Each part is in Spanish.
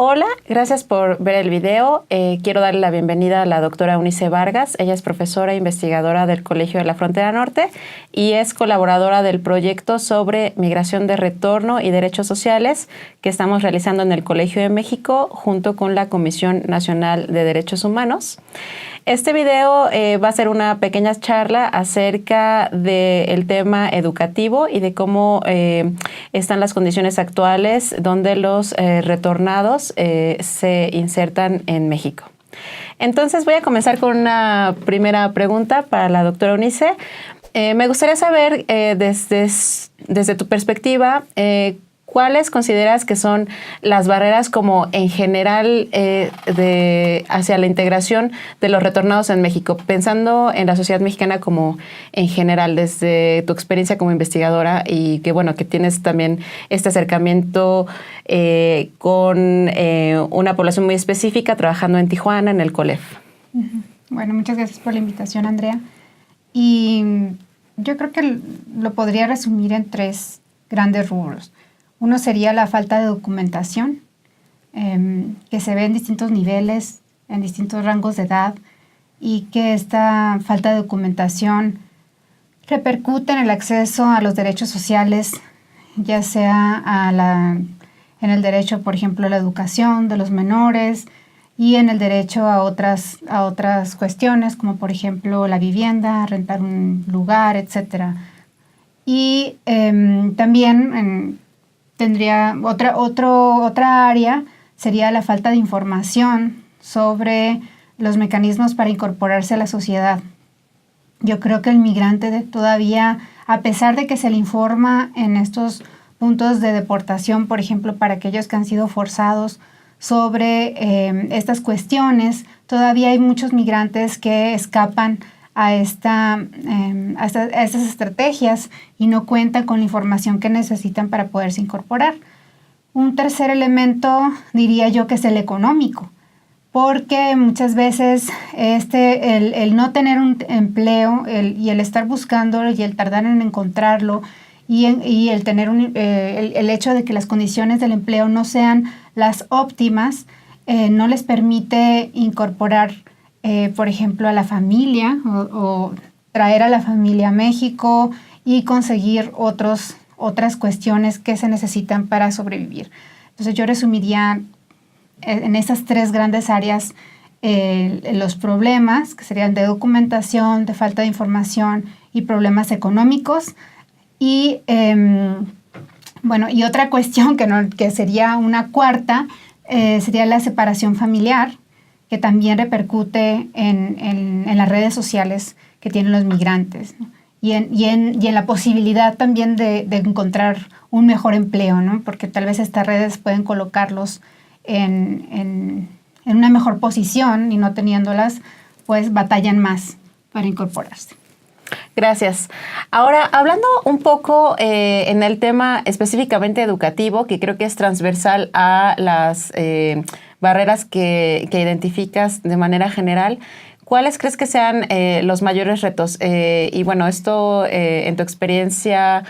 Hola, gracias por ver el video. Quiero darle la bienvenida a la doctora Eunice Vargas. Ella es profesora e investigadora del Colegio de la Frontera Norte y es colaboradora del proyecto sobre migración de retorno y derechos sociales que estamos realizando en el Colegio de México junto con la Comisión Nacional de Derechos Humanos. Este video va a ser una pequeña charla acerca del tema educativo y de cómo están las condiciones actuales donde los retornados se insertan en México. Entonces voy a comenzar con una primera pregunta para la doctora Eunice. Me gustaría saber desde tu perspectiva, ¿cuáles consideras que son las barreras como en general hacia la integración de los retornados en México? Pensando en la sociedad mexicana como en general, desde tu experiencia como investigadora y que tienes también este acercamiento con una población muy específica trabajando en Tijuana, en el COLEF. Bueno, muchas gracias por la invitación, Andrea. Y yo creo que lo podría resumir en 3 grandes rubros. Uno sería la falta de documentación, que se ve en distintos niveles, en distintos rangos de edad, y que esta falta de documentación repercute en el acceso a los derechos sociales, ya sea en el derecho, por ejemplo, a la educación de los menores y en el derecho a otras cuestiones, como por ejemplo la vivienda, rentar un lugar, etc. Y también tendría otra área, sería la falta de información sobre los mecanismos para incorporarse a la sociedad. Yo creo que el migrante todavía, a pesar de que se le informa en estos puntos de deportación, por ejemplo, para aquellos que han sido forzados sobre estas cuestiones, todavía hay muchos migrantes que escapan a estas estrategias y no cuentan con la información que necesitan para poderse incorporar. Un tercer elemento diría yo que es el económico, porque muchas veces el no tener un empleo y el estar buscándolo y el tardar en encontrarlo y el tener el hecho de que las condiciones del empleo no sean las óptimas, no les permite incorporar por ejemplo, a la familia o traer a la familia a México y conseguir otras cuestiones que se necesitan para sobrevivir. Entonces yo resumiría en esas 3 grandes áreas los problemas, que serían de documentación, de falta de información y problemas económicos. Y y otra cuestión que sería una cuarta, sería la separación familiar, que también repercute en las redes sociales que tienen los migrantes, ¿no? y en la posibilidad también de encontrar un mejor empleo, ¿no? Porque tal vez estas redes pueden colocarlos en una mejor posición y no teniéndolas, pues batallan más para incorporarse. Gracias. Ahora, hablando un poco en el tema específicamente educativo, que creo que es transversal a las barreras que identificas de manera general, ¿cuáles crees que sean los mayores retos? Esto en tu experiencia,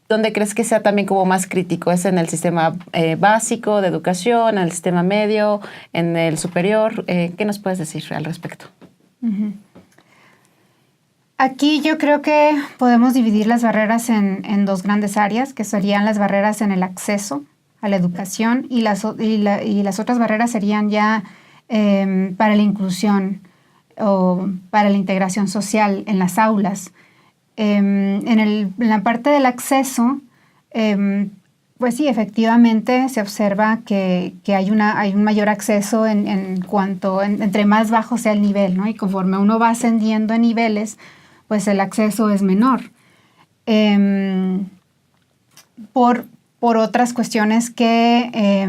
¿dónde crees que sea también como más crítico? ¿Es en el sistema básico de educación, en el sistema medio, en el superior? ¿Qué nos puedes decir al respecto? Uh-huh. Aquí yo creo que podemos dividir las barreras en 2 grandes áreas, que serían las barreras en el acceso a la educación y las otras barreras serían ya para la inclusión o para la integración social en las aulas. En la parte del acceso, pues sí, efectivamente se observa que hay un mayor acceso en cuanto, entre más bajo sea el nivel, ¿no? Y conforme uno va ascendiendo en niveles, pues el acceso es menor. Por otras cuestiones que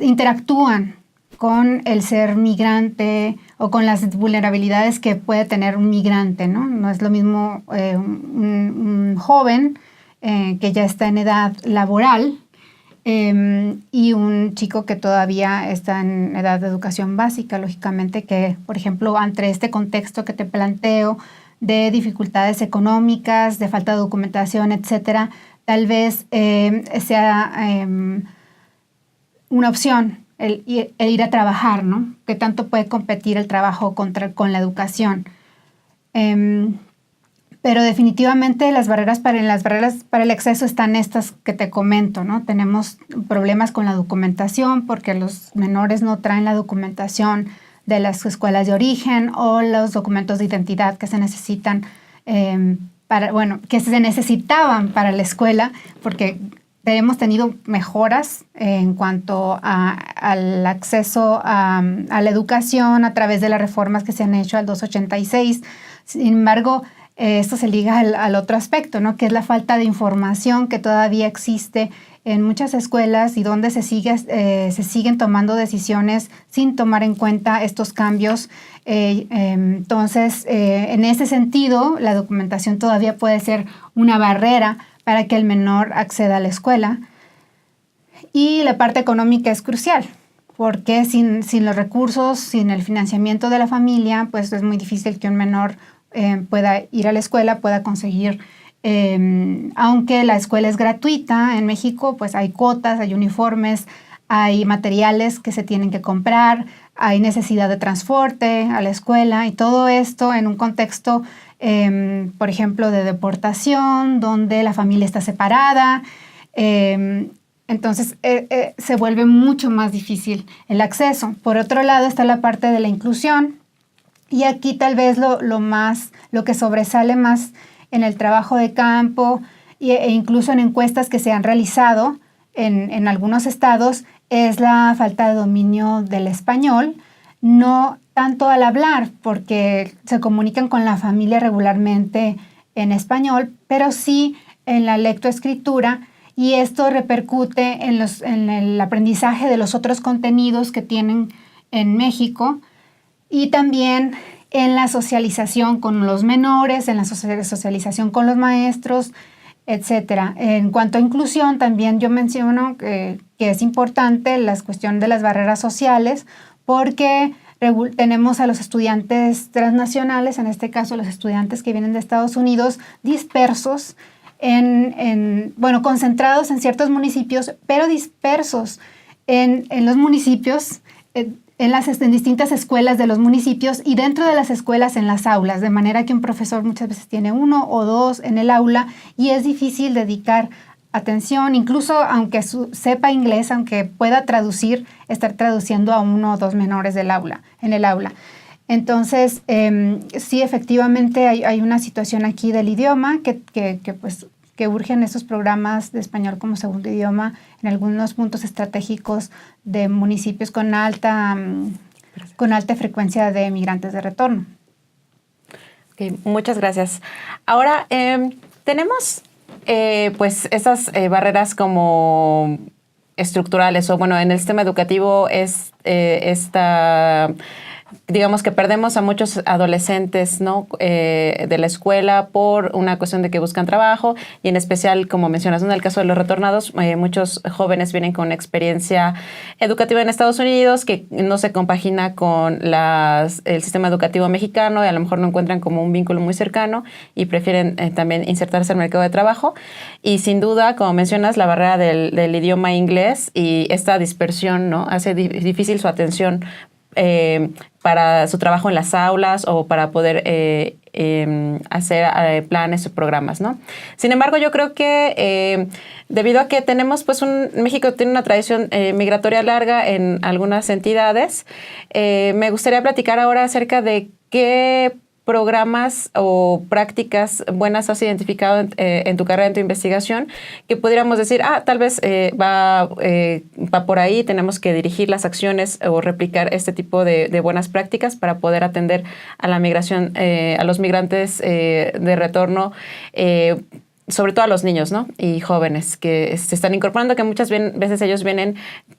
interactúan con el ser migrante o con las vulnerabilidades que puede tener un migrante, ¿no? No es lo mismo un joven que ya está en edad laboral y un chico que todavía está en edad de educación básica, lógicamente que, por ejemplo, ante este contexto que te planteo de dificultades económicas, de falta de documentación, etcétera, tal vez sea una opción el ir a trabajar, ¿no? ¿Qué tanto puede competir el trabajo con la educación? Pero definitivamente las barreras para el acceso están estas que te comento, ¿no? Tenemos problemas con la documentación porque los menores no traen la documentación de las escuelas de origen o los documentos de identidad que se necesitan que se necesitaban para la escuela, porque hemos tenido mejoras en cuanto al acceso a la educación a través de las reformas que se han hecho al 286. Sin embargo, esto se liga al otro aspecto, ¿no? Que es la falta de información que todavía existe en muchas escuelas y donde se siguen tomando decisiones sin tomar en cuenta estos cambios. Entonces, en ese sentido, la documentación todavía puede ser una barrera para que el menor acceda a la escuela. Y la parte económica es crucial, porque sin los recursos, sin el financiamiento de la familia, pues es muy difícil que un menor pueda ir a la escuela, pueda conseguir, aunque la escuela es gratuita en México, pues hay cuotas, hay uniformes, hay materiales que se tienen que comprar, hay necesidad de transporte a la escuela y todo esto en un contexto, por ejemplo, de deportación, donde la familia está separada. Entonces se vuelve mucho más difícil el acceso. Por otro lado está la parte de la inclusión. Y aquí tal vez lo que sobresale más en el trabajo de campo e incluso en encuestas que se han realizado en algunos estados es la falta de dominio del español, no tanto al hablar, porque se comunican con la familia regularmente en español, pero sí en la lectoescritura, y esto repercute en el aprendizaje de los otros contenidos que tienen en México, y también en la socialización con los menores, en la socialización con los maestros, etc. En cuanto a inclusión, también yo menciono que es importante la cuestión de las barreras sociales, porque tenemos a los estudiantes transnacionales, en este caso los estudiantes que vienen de Estados Unidos, dispersos, concentrados en ciertos municipios, pero dispersos en los municipios, en distintas escuelas de los municipios y dentro de las escuelas en las aulas, de manera que un profesor muchas veces tiene 1 o 2 en el aula y es difícil dedicar atención, incluso aunque sepa inglés, aunque pueda traducir, estar traduciendo a 1 o 2 menores en el aula. Entonces, sí, efectivamente hay una situación aquí del idioma que urgen esos programas de español como segundo idioma en algunos puntos estratégicos de municipios con alta frecuencia de migrantes de retorno. Okay, muchas gracias. Ahora, tenemos pues esas barreras como estructurales o en el sistema educativo digamos que perdemos a muchos adolescentes, ¿no? De la escuela por una cuestión de que buscan trabajo y en especial, como mencionas, ¿no? En el caso de los retornados, muchos jóvenes vienen con experiencia educativa en Estados Unidos que no se compagina con el sistema educativo mexicano y a lo mejor no encuentran como un vínculo muy cercano y prefieren también insertarse al mercado de trabajo. Y sin duda, como mencionas, la barrera del idioma inglés y esta dispersión, ¿no? Hace difícil su atención para su trabajo en las aulas o para poder hacer planes o programas, ¿no? Sin embargo, yo creo que debido a que tenemos, México tiene una tradición migratoria larga en algunas entidades, me gustaría platicar ahora acerca de qué programas o prácticas buenas has identificado en tu carrera, en tu investigación, que pudiéramos decir, tal vez va por ahí, tenemos que dirigir las acciones o replicar este tipo de buenas prácticas para poder atender a la migración, a los migrantes de retorno, sobre todo a los niños, ¿no? Y jóvenes que se están incorporando, que muchas veces ellos vienen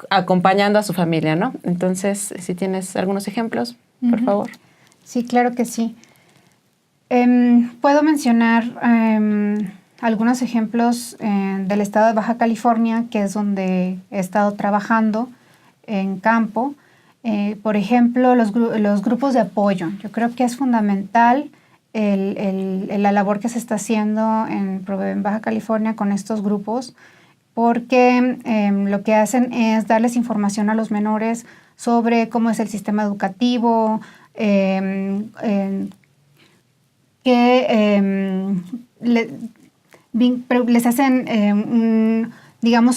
acompañando a su familia, ¿no? Entonces, si tienes algunos ejemplos, por favor. Sí, claro que sí. Puedo mencionar algunos ejemplos del estado de Baja California, que es donde he estado trabajando en campo. Por ejemplo, los grupos de apoyo. Yo creo que es fundamental la labor que se está haciendo en Baja California con estos grupos porque lo que hacen es darles información a los menores sobre cómo es el sistema educativo, les hacen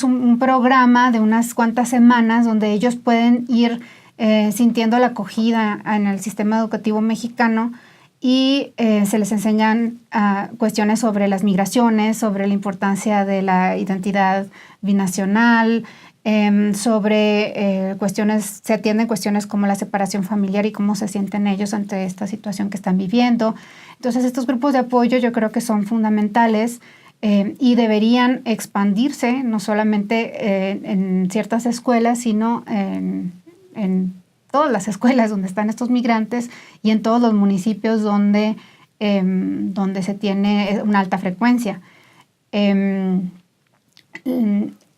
un programa de unas cuantas semanas donde ellos pueden ir sintiendo la acogida en el sistema educativo mexicano y se les enseñan cuestiones sobre las migraciones, sobre la importancia de la identidad binacional, sobre se atienden cuestiones como la separación familiar y cómo se sienten ellos ante esta situación que están viviendo. Entonces, estos grupos de apoyo yo creo que son fundamentales y deberían expandirse no solamente en ciertas escuelas, sino en todas las escuelas donde están estos migrantes y en todos los municipios donde se tiene una alta frecuencia.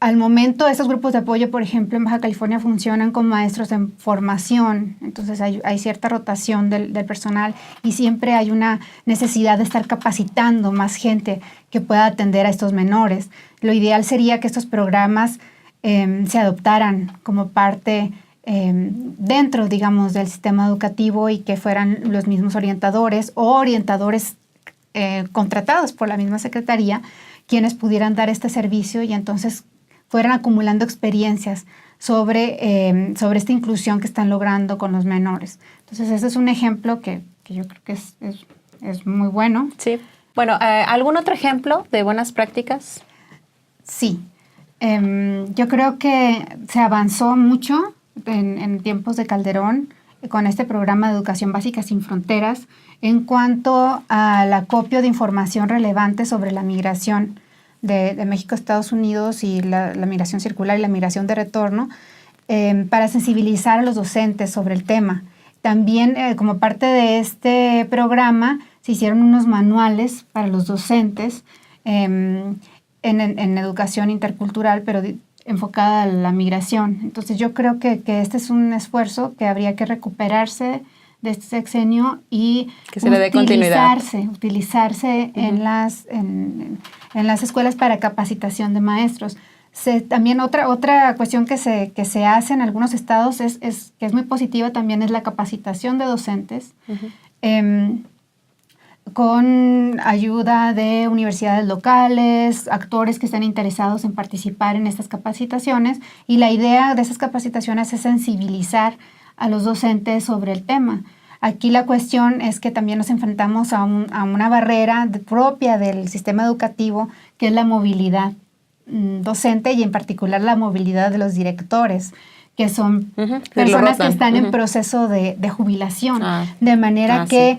Al momento, estos grupos de apoyo, por ejemplo, en Baja California funcionan con maestros en formación, entonces hay cierta rotación del personal y siempre hay una necesidad de estar capacitando más gente que pueda atender a estos menores. Lo ideal sería que estos programas se adoptaran como parte dentro, digamos, del sistema educativo y que fueran los mismos orientadores o orientadores contratados por la misma secretaría quienes pudieran dar este servicio y entonces fueran acumulando experiencias sobre esta inclusión que están logrando con los menores. Entonces, ese es un ejemplo que yo creo que es muy bueno. Sí. Bueno, ¿algún otro ejemplo de buenas prácticas? Sí. Yo creo que se avanzó mucho en tiempos de Calderón con este programa de Educación Básica Sin Fronteras en cuanto al acopio de información relevante sobre la migración de México a Estados Unidos y la migración circular y la migración de retorno para sensibilizar a los docentes sobre el tema. También, como parte de este programa, se hicieron unos manuales para los docentes en educación intercultural, pero enfocada a la migración. Entonces, yo creo que este es un esfuerzo que habría que recuperarse de este sexenio y que se le dé continuidad. Utilizarse en las escuelas para capacitación de maestros. También otra cuestión que se hace en algunos estados que es muy positiva también es la capacitación de docentes con ayuda de universidades locales, actores que están interesados en participar en estas capacitaciones, y la idea de esas capacitaciones es sensibilizar a los docentes sobre el tema. Aquí la cuestión es que también nos enfrentamos a una barrera propia del sistema educativo, que es la movilidad docente y en particular la movilidad de los directores, que son personas que están en proceso de jubilación, de manera que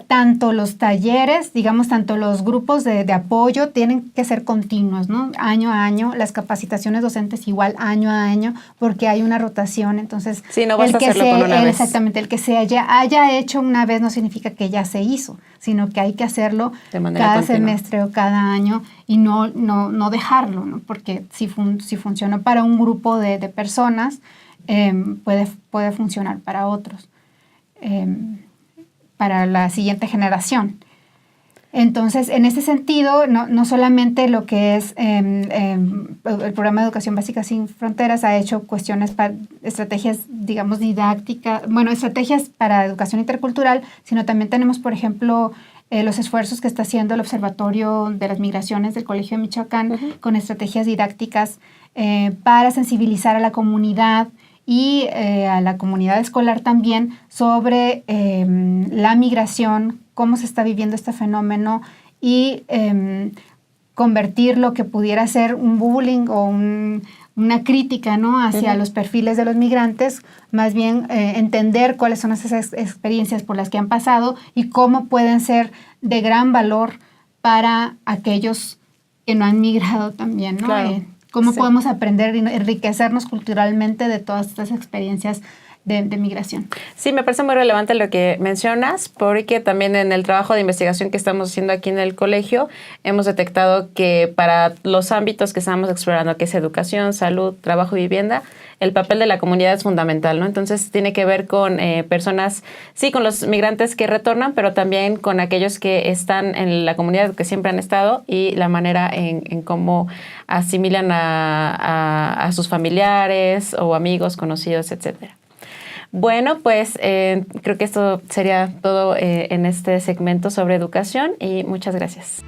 tanto los talleres, digamos, tanto los grupos de apoyo tienen que ser continuos, ¿no? Año a año, las capacitaciones docentes igual año a año, porque hay una rotación. Entonces, sí, no basta hacerlo con una vez. Exactamente, el que se haya hecho una vez no significa que ya se hizo, sino que hay que hacerlo cada continua, semestre o cada año y no dejarlo, ¿no? Porque si funcionó para un grupo de personas, puede funcionar para otros. Para la siguiente generación. Entonces, en ese sentido, no solamente lo que es el programa de Educación Básica Sin Fronteras ha hecho estrategias, digamos, didácticas, estrategias para educación intercultural, sino también tenemos, por ejemplo, los esfuerzos que está haciendo el Observatorio de las Migraciones del Colegio de Michoacán con estrategias didácticas para sensibilizar a la comunidad y a la comunidad escolar también sobre la migración, cómo se está viviendo este fenómeno y convertir lo que pudiera ser un bullying o una crítica, ¿no?, hacia los perfiles de los migrantes, más bien entender cuáles son esas experiencias por las que han pasado y cómo pueden ser de gran valor para aquellos que no han migrado también, ¿no? Claro. Cómo podemos aprender y enriquecernos culturalmente de todas estas experiencias de migración. Sí, me parece muy relevante lo que mencionas, porque también en el trabajo de investigación que estamos haciendo aquí en el colegio hemos detectado que para los ámbitos que estamos explorando, que es educación, salud, trabajo y vivienda, el papel de la comunidad es fundamental, ¿no? Entonces tiene que ver con personas, sí, con los migrantes que retornan, pero también con aquellos que están en la comunidad que siempre han estado y la manera en cómo asimilan a sus familiares o amigos, conocidos, etcétera. Bueno, pues creo que esto sería todo en este segmento sobre educación y muchas gracias.